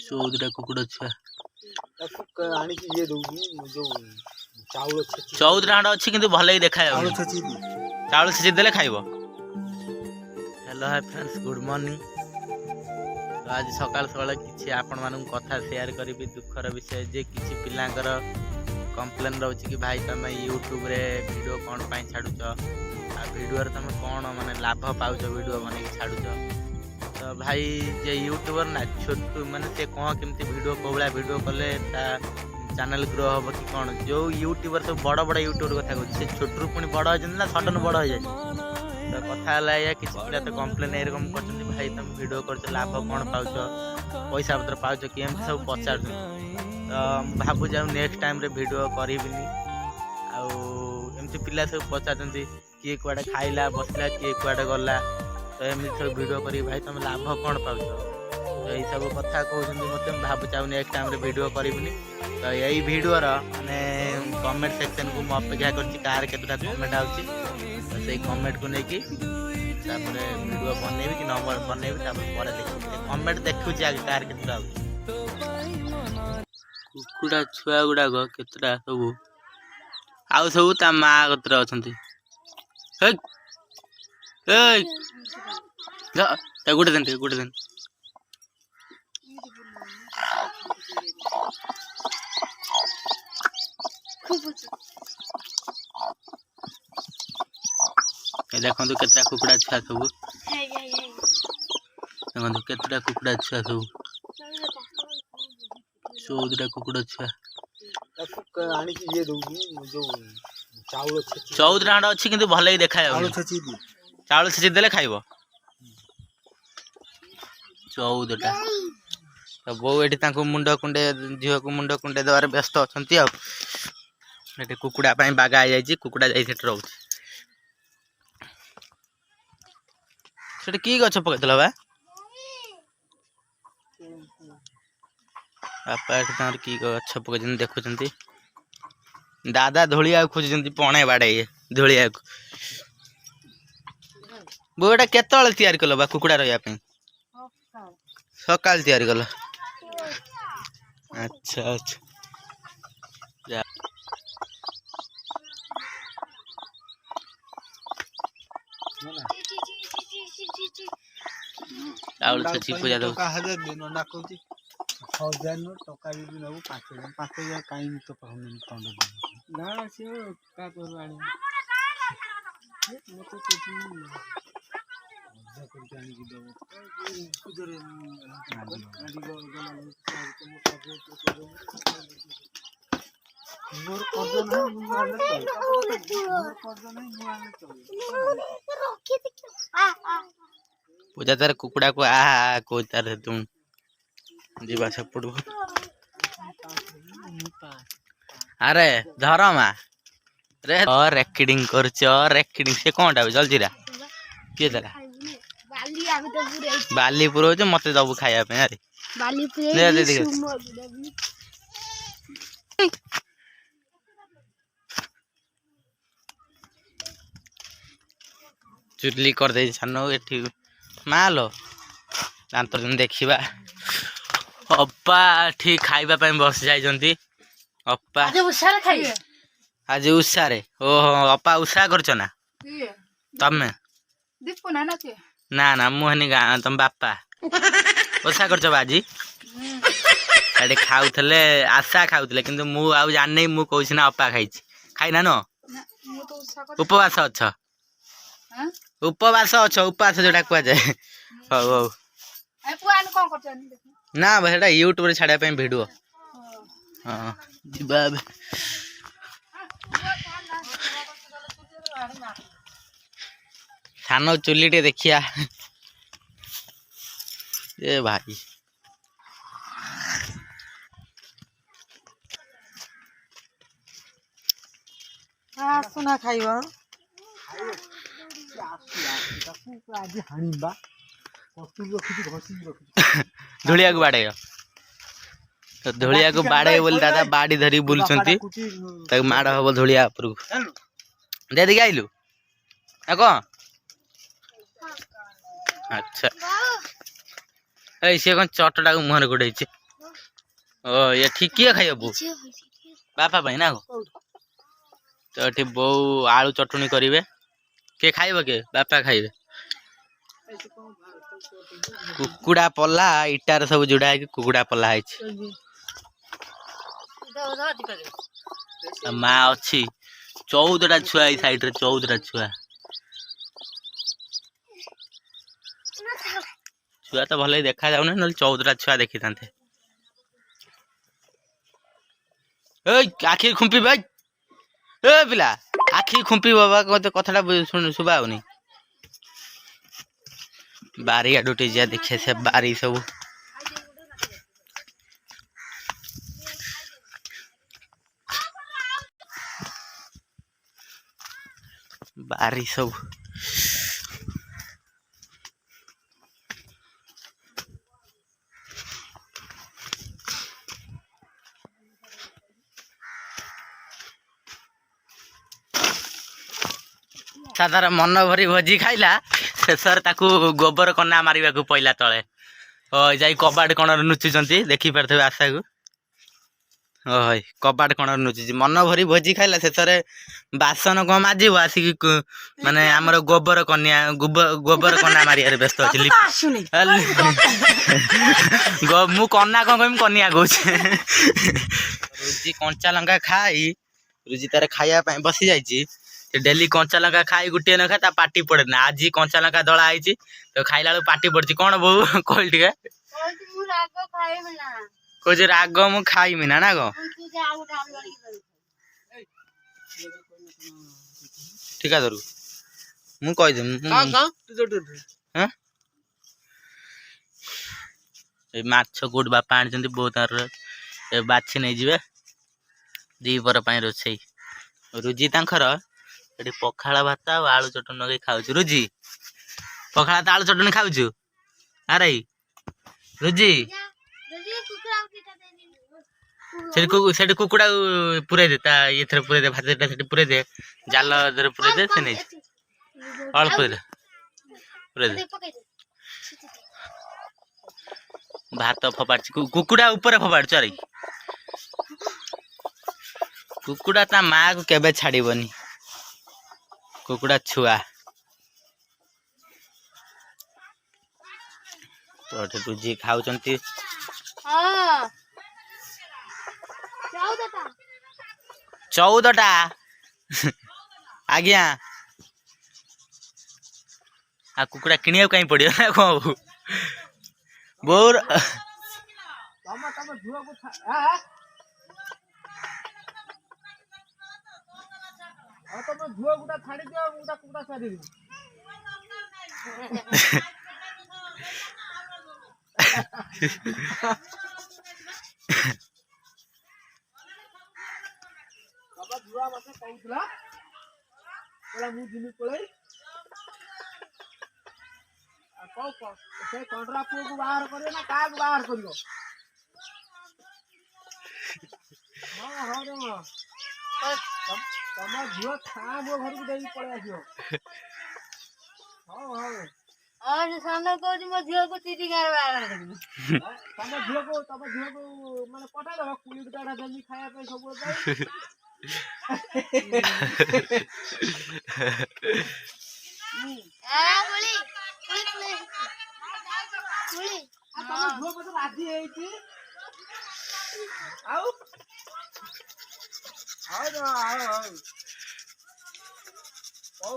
14ଟା କୁକୁଡ଼ା ଛୁଆ ଆଣିକି ଇଏ ଦଉନି ଯୋଉ ଚାଉଳ ଛେଚି 14ଟା ଖଣ୍ଡ ଅଛି କିନ୍ତୁ ଭଲ ହିଁ ଦେଖାଯାଉନି। ଚାଉଳ ଛେଚି ଦେଲେ ଖାଇବ। Hello high friends, good morning. ତ ଆଜି ସକାଳ ସକାଳ କିଛି ଆପଣମାନଙ୍କୁ କଥା ସେୟାର କରିବି ଦୁଃଖର ବିଷୟ ଯେ କିଛି ପିଲାଙ୍କର କମ୍ପ୍ଲେନ୍ ରହୁଛି କି ଭାଇ ତମେ ୟୁଟ୍ୟୁବରେ ଭିଡ଼ିଓ କ'ଣ ପାଇଁ ଛାଡ଼ୁଛ, ଆଉ ଭିଡ଼ିଓରେ ତମେ କ'ଣ ମାନେ ଲାଭ ପାଉଛ ଭିଡ଼ିଓ ବନେଇକି ଛାଡ଼ୁଛ। ତ ଭାଇ ଯେ ୟୁଟ୍ୟୁବର ନା ଛୋଟ ମାନେ ସେ କ'ଣ କେମିତି ଭିଡ଼ିଓ କେଉଁ ଭଳିଆ ଭିଡ଼ିଓ କଲେ ତା ଚ୍ୟାନେଲ୍ ଗ୍ରୋ ହେବ କି କ'ଣ। ଯେଉଁ ୟୁଟ୍ୟୁବର ସବୁ ବଡ଼ ବଡ଼ ୟୁଟ୍ୟୁବର କଥା କହୁଛି ସେ ଛୋଟରୁ ପୁଣି ବଡ଼ ହେଇଛନ୍ତି ନା ସଡ଼ନ୍ ବଡ଼ ହେଇଯାଇଛି। ତ କଥା ହେଲା ଏଇଆ, କିଛି ପିଲା ତ କମ୍ପ୍ଲେନ୍ ଏରକମ କରୁଛନ୍ତି ଭାଇ ତମେ ଭିଡ଼ିଓ କରୁଛ ଲାଭ କ'ଣ ପାଉଛ, ପଇସା ପତ୍ର ପାଉଛ କି, ଏମିତି ସବୁ ପଚାରୁଛନ୍ତି। ତ ମୁଁ ଭାବୁଛି ଆଉ ନେକ୍ସଟ ଟାଇମ୍ରେ ଭିଡ଼ିଓ କରିବିନି। ଆଉ ଏମିତି ପିଲା ସବୁ ପଚାରୁଛନ୍ତି କିଏ କୁଆଡ଼େ ଖାଇଲା ବସିଲା, କିଏ କୁଆଡ଼େ ଗଲା, ତ ଏମିତି ସବୁ ଭିଡ଼ିଓ କରିକି ଭାଇ ତମେ ଲାଭ କ'ଣ ପାଉଛ, ତ ଏଇସବୁ କଥା କହୁଛନ୍ତି ମୋତେ। ମୁଁ ଭାବୁଛି ଆଉ ନେକ୍ସଟ ଟାଇମ୍ରେ ଭିଡ଼ିଓ କରିବିନି। ତ ଏଇ ଭିଡ଼ିଓର ମାନେ କମେଣ୍ଟ ସେକ୍ସନକୁ ମୁଁ ଅପେକ୍ଷା କରିଛି କାହାର କେତେଟା କମେଣ୍ଟ ଆସୁଛି। ତ ସେଇ କମେଣ୍ଟକୁ ନେଇକି ତାପରେ ଭିଡ଼ିଓ ବନେଇବି କି ନ ବନେଇବି ତାପରେ ପରେ ଦେଖିବି। କମେଣ୍ଟ ଦେଖୁଛି ଆগে କାହାର କେତେଟା ଆସୁଛି। କୁକୁଡ଼ା ଛୁଆ ଗୁଡ଼ାକ କେତେଟା ସବୁ ଆଉ ସବୁ ତା ମା କତିରେ ଅଛନ୍ତି। ଗୋଟେ ଦିନ ଟିକେ ଗୋଟେ ଦିନ ଦେଖନ୍ତୁ କେତେଟା କୁକୁଡ଼ା ଛୁଆ ସବୁ, ଦେଖନ୍ତୁ କେତେଟା କୁକୁଡ଼ା ଛୁଆ ସବୁ, 14ଟା କୁକୁଡ଼ା ଛୁଆ ଆଣିକି ଇଏ ଦଉନି ଯୋଉ ଚାଉଳ ଛେଚି 14ଟା ଖଣ୍ଡ ଅଛି କିନ୍ତୁ ଭଲ ହିଁ ଦେଖାଯାଉନି। ଚାଉଳ ଛେଚି ଦେଲେ ଖାଇବ। 14ଟା। ତ ବୋଉ ଏଠି ତାଙ୍କୁ ମୁଣ୍ଡ କୁଣ୍ଡେ ଝିଅକୁ ମୁଣ୍ଡ କୁଣ୍ଡେ ଦେବାରେ ବ୍ୟସ୍ତ ଅଛନ୍ତି। ଆଉ ଏଠି କୁକୁଡ଼ା ପାଇଁ ବାଗା ହେଇଯାଇଛି, କୁକୁଡ଼ା ଯାଇ ସେଠି ରହୁଛି। ସେଠି କି ଗଛ ପକେଇଥିଲ ବା ବାପା? ଏଠି ତାଙ୍କର କି ଗଛ ପକେଇଛନ୍ତି ଦେଖୁଛନ୍ତି। ଦାଦା ଧୋଳିଆକୁ ଖୋଜୁଛନ୍ତି ପଣେ ବାଡ଼େଇ ଧୋଳିଆକୁ। ବୋଉ ଏଟା କେତେବେଳେ ତିଆରି କଲ ବା କୁକୁଡ଼ା ରହିବା ପାଇଁ? ସକାଳେ ତିଆରି କଲ? ଆଚ୍ଛା ଆଚ୍ଛା। ଚାଉଳ ଛେଚି ପୂଜା ଦଉଛି। ଟଙ୍କା 1000 ଡାକୁଛି 1000 ଟଙ୍କା ବି ନବୁ 5000 5000 କାହିଁକି ତ ପାଉନି ତଣ୍ଡ ନା ସିଏ କାହାକୁ ଆଣି ମତେ କିଛି କରିକି ଆଣିକି ଦବ ମୋର କର୍ଜ ନାହିଁ ମୁଁ ଆଣିଲେ ପୂଜା ତାର କୁକୁଡ଼ାକୁ ଆ କହୁ ତାର ତୁ ଯିବା ସେପଟକୁ। ଆରେ ଧରମା ରେ ରେକର୍ଡିଂ କରୁଛ ରେକର୍ଡିଂ। ସେ କଣଟା ଜଲଜିରା କିଏ ଦେଲା? ବାଲି ପୁରଉଛ ମତେ ଦବୁ ଖାଇବା ପାଇଁ? ଆରେ ଚୁଲି କରିଦେଇଛି ସାନ ଏଠି ମାଲୋ ଦାନ୍ତ ଦେଖିବା। ଅପା ଏଠି ଖାଇବା ପାଇଁ ବସି ଯାଇଛନ୍ତି। ଅପା ଆଜି ଉଷାରେ? ଓହୋ, ଅପା ଉଷା କରୁଛ ନା ତମେ? ନା ନା ମୁଁ ହେନି ଗାଁ ତମ ବାପା ଓଷା କରୁଛ ବା ଆଜି? ଏଠି ଖାଉଥିଲେ ଆଶା ଖାଉଥିଲେ କିନ୍ତୁ ମୁଁ ଆଉ ଜାଣିନି। ମୁଁ କହୁଛି ନା ଅପା ଖାଇଛି। ଖାଇନା ନ ଉପବାସ ଅଛ? ଉପବାସ ଅଛ? ଉପବାସ ଯୋଉଟା କୁହାଯାଏ। ହଉ ହଉ। ନା ସେଟା ୟୁଟ୍ୟୁବରେ ଛାଡିବା ପାଇଁ ଭିଡିଓ। ହଁ ଯିବା ଏବେ। ସାନ ଚୁଲି ଟିକେ ଦେଖିଆ। ଏ ଭାଇ ଆସୁନା ଖାଇବ। ଧୂଳିଆକୁ ବାଡେଇବ। ଧୂଳିଆକୁ ବାଡେଇବ ବୋଲି ଦାଦା ବାଡି ଧରିକି ବୁଲୁଛନ୍ତି। ତାକୁ ମାଡ ହବ ଧୂଳିଆ ଉପରକୁ। ଦେଇକି ଆଇଲୁ ଆଉ କଣ? ଆଚ୍ଛା। ଏଇ ସିଏ କଣ ଚଟଟାକୁ ମୁହଁରେ ଗୋଡେଇଛି। ଏଠି କିଏ ଖାଇବ? ବାପା ପାଇଁ ନା? ତ ଏଠି ବୋଉ ଆଳୁ ଚଟଣି କରିବେ। କିଏ ଖାଇବ? କିଏ? ବାପା ଖାଇବେ। କୁକୁଡ଼ା ପଲା ଇଟାରେ ସବୁ ଯୋଡା ହେଇକି କୁକୁଡ଼ା ପଲା ହେଇଛି। ମା ଅଛି 14ଟା ଛୁଆ ଏଇ ସାଇଡରେ 14ଟା ଛୁଆ ତ ଭଲ ଦେଖା ଯାଉନି, ନହେଲେ 14ଟା ଛୁଆ ଦେଖିଥାନ୍ତେ। ଆଖି ଖୁମ୍ପି ଭାଇ ପିଲା ଆଖି ଖୁମ୍ପି ବାବା କଥାଟା ଶୁଭା ହଉନି। ବାରି ଆଡୁ ଟିକେ ଯିବା ଦେଖେ ସେ ବାରି ସବୁ ବାରି ସବୁ ତାର ମନ ଭରି ଭୋଜି ଖାଇଲା, ଶେଷରେ ତାକୁ ଗୋବର କନା ମାରିବାକୁ ପଇଲା ତଳେ। ଯାଇ କବାଟ କଣରେ ନୁଚୁଛନ୍ତି, ଦେଖିପାରୁଥିବେ ଆଶାକୁ। କବାଟ କଣରେ ନୁଚୁଛି। ମନ ଭରି ଭୋଜି ଖାଇଲା, ଶେଷରେ ବାସନ କଣ ମାଜିବ ଆସିକି ମାନେ ଆମର ଗୋବର କନା ମାରିବାରେ ବ୍ୟସ୍ତ ଅଛି। ମୁଁ କନା କଣ କହିବି, କନିଆ କହୁଛି। ରୁଜି କଞ୍ଚା ଲଙ୍କା ଖାଇ ରୁଜି ତାର ଖାଇବା ପାଇଁ ବସି ଯାଇଛି। ଡେଲି କଞ୍ଚା ଲଙ୍କା ଖାଇ ଗୋଟିଏ ଲେଖା ତା ପାଟି ପଡେ ନା। ଆଜି କଞ୍ଚା ଲଙ୍କା ଦଳା ହେଇଛି ତ ଖାଇଲା ବେଳକୁ ପାଟି ପଡିଛି। କଣ ବୋଉ କହିଲି ଟିକେ କହୁଛି ରାଗ ମୁଁ ଖାଇମି ନା କଣ? ଠିକା ଧରୁ ମୁଁ କହିଦେବି। ଏଇ ମାଛ କୋଉଠି ବାପା ଆଣିଛନ୍ତି, ବୋଉ ତାର ବାଛି ନେଇଯିବେ ଦିପହର ପାଇଁ ରୋଷେଇ। ରୁଜି ତାଙ୍କର ଏଠି ପଖାଳ ଭାତ ଆଉ ଆଳୁ ଚଟଣି ଲଗେଇ ଖାଉଛୁ। ରୁଜି ପଖାଳ ଭାତ ଆଳୁ ଚଟଣି ଖାଉଛୁ? ଆରେ ରୁଜି ସେଠି କୁକୁଡ଼ା ପୁରେଇ ଦେ, ତା ଏଥିରେ ପୁରେଇ ଦେ, ଭାତଟା ସେଠି ପୁରେଇ ଦେ, ଜାଲ ଦେହରେ ପୁରେଇ ଦେ। ସେ ନେଇଛି ଅଳ୍ପ ପୁରେଇ ଦେ। ଭାତ ଫୋପାଡିଛି, କୁକୁଡ଼ା ଉପରେ ଫୋପାଡୁଛୁ। ଆରେ କୁକୁଡ଼ା ତା ମାଆ କୁ କେବେ ଛାଡିବନି। କୁକୁଡ଼ା ଛୁଆ ତ ଏଠି ରୁଜି ଖାଉଛନ୍ତି। 14ଟା ଆଜ୍ଞା। ଆଉ କୁକୁଡ଼ା କିଣିବାକୁ କାଇଁ ପଡିବ ନା କଣ? ବୋଉ ତମ ଝୁଅ ଗୁଟା ଛାଡିଦିଅ, ମୁଁ ତା କୁକୁଡ଼ା ଛାଡିବି। ଝୁଆ ମତେ କହୁଥିଲା ମୁଁ ଯିମି ପଳେଇ। ସେ କଣ୍ଡରା ପୁଅକୁ ବାହାର କରିବ ନା କାହାକୁ ବାହାର କରିବ? ତମ ଝିଅ ଖାଁ ମୋ ଘରକୁ ଦେଇକି ପଳେଇ ଆସିବ। ସାନ କହୁଛି ମୋ ଝିଅକୁ ତିରି ଗାଁରେ ବାହାଘର କରିବି। ତମ ଝିଅକୁ ମାନେ ପଠାଇଦବ, କୁଳି ଗୁଟା ଦେମି ଖାଇବା ପାଇଁ ସବୁ ପାଇଁ। ତମ ଝିଅ ବୋଧେ ରାଜି ହେଇଛି। ଆଉ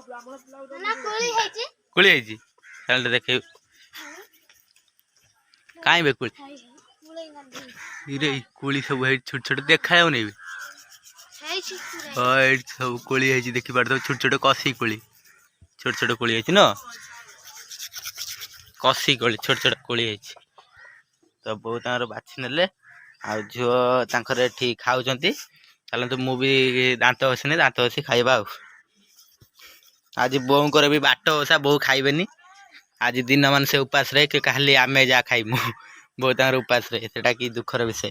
ବ୍ରାହ୍ମଣ ପିଲା କୋଳି ହେଇଛି ଦେଖେଇବୁ। କାଇଁ ବେ କୋଳି କୋଳି ସବୁ ହେଇଛି, ଛୋଟ ଛୋଟ ଦେଖା ଯାଉନି। ଏଇଠି ସବୁ କୋଳି ହେଇଛି, ଦେଖିପାରୁଥିବ। ଛୋଟ ଛୋଟ କଷି କୋଳି, ଛୋଟ ଛୋଟ କୋଳି ହେଇଛି ନା, କଷି କୋଳି ଛୋଟ ଛୋଟ କୋଳି ହେଇଛି। ତ ବୋଉ ତାଙ୍କର ବାଛି ନେଲେ, ଆଉ ଝିଅ ତାଙ୍କର ଏଠି ଖାଉଛନ୍ତି। ଚାଲନ୍ତୁ ମୁଁ ବି ଦାନ୍ତ ଘଷିନି, ଦାନ୍ତ ଘଷି ଖାଇବା। ଆଉ ଆଜି ବୋଉଙ୍କର ବି ବାଟ ଓଷା, ବୋଉ ଖାଇବେନି ଆଜି ଦିନ ମାନ। ସେ ଉପାସରେ ଖାଲି ଆମେ ଯାହା ଖାଇମୁ, ବୋଉ ତାଙ୍କର ଉପାସରେ। ସେଟା କି ଦୁଃଖର ବିଷୟ।